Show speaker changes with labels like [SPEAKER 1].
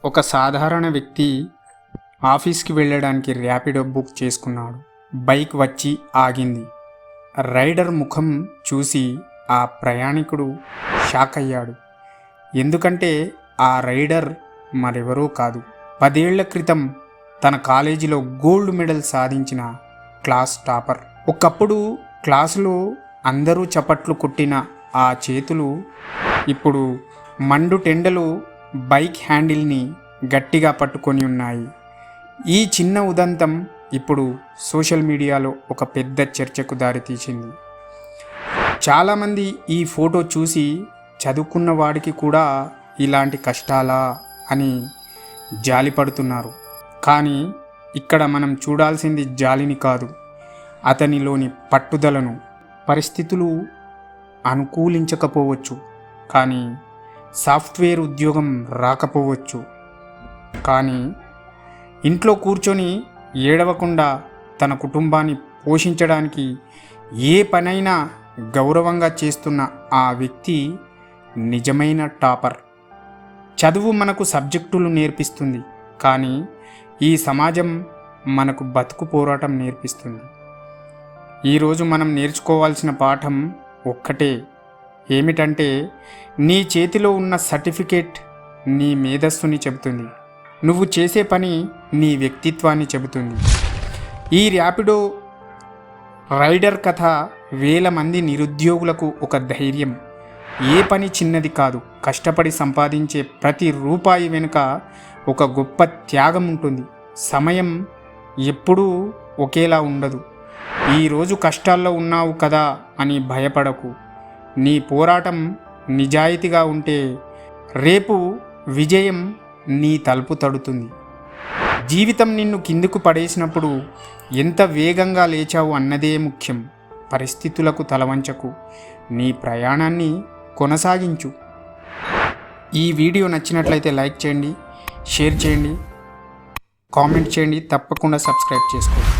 [SPEAKER 1] ఒక సాధారణ వ్యక్తి ఆఫీస్కి వెళ్ళడానికి ర్యాపిడో బుక్ చేసుకున్నాడు. బైక్ వచ్చి ఆగింది. రైడర్ ముఖం చూసి ఆ ప్రయాణికుడు షాక్ అయ్యాడు. ఎందుకంటే ఆ రైడర్ మరెవరూ కాదు, 10 ఏళ్ల క్రితం తన కాలేజీలో గోల్డ్ మెడల్ సాధించిన క్లాస్ టాపర్. ఒకప్పుడు క్లాసులో అందరూ చప్పట్లు కొట్టిన ఆ చేతులు ఇప్పుడు మండు టెండలు బైక్ హ్యాండిల్ని గట్టిగా పట్టుకొని ఉన్నాయి. ఈ చిన్న ఉదంతం ఇప్పుడు సోషల్ మీడియాలో ఒక పెద్ద చర్చకు దారితీసింది. చాలామంది ఈ ఫోటో చూసి చదువుకున్న వాడికి కూడా ఇలాంటి కష్టాలా అని జాలిపడుతున్నారు. కానీ ఇక్కడ మనం చూడాల్సింది జాలిని కాదు, అతనిలోని పట్టుదలను. పరిస్థితులు అనుకూలించకపోవచ్చు, కానీ సాఫ్ట్వేర్ ఉద్యోగం రాకపోవచ్చు, కానీ ఇంట్లో కూర్చొని ఏడవకుండా తన కుటుంబాన్ని పోషించడానికి ఏ పనైనా గౌరవంగా చేస్తున్న ఆ వ్యక్తి నిజమైన టాపర్. చదువు మనకు సబ్జెక్టులు నేర్పిస్తుంది, కానీ ఈ సమాజం మనకు బతుకు పోరాటం నేర్పిస్తుంది. ఈరోజు మనం నేర్చుకోవాల్సిన పాఠం ఒక్కటే. ఏమిటంటే, నీ చేతిలో ఉన్న సర్టిఫికేట్ నీ మేధస్సుని చెబుతుంది, నువ్వు చేసే పని నీ వ్యక్తిత్వాన్ని చెబుతుంది. ఈ ర్యాపిడో రైడర్ కథ వేల మంది నిరుద్యోగులకు ఒక ధైర్యం. ఏ పని చిన్నది కాదు, కష్టపడి సంపాదించే ప్రతి రూపాయి వెనుక ఒక గొప్ప త్యాగం ఉంటుంది. సమయం ఎప్పుడూ ఒకేలా ఉండదు. ఈరోజు కష్టాల్లో ఉన్నావు కదా అని భయపడకు. నీ పోరాటం నిజాయితీగా ఉంటే రేపు విజయం నీ తలుపు తడుతుంది. జీవితం నిన్ను కిందకు పడేసినప్పుడు ఎంత వేగంగా లేచావు అన్నదే ముఖ్యం. పరిస్థితులకు తలవంచకు, నీ ప్రయాణాన్ని కొనసాగించు. ఈ వీడియో నచ్చినట్లయితే లైక్ చేయండి, షేర్ చేయండి, కామెంట్ చేయండి, తప్పకుండా సబ్స్క్రైబ్ చేసుకోండి.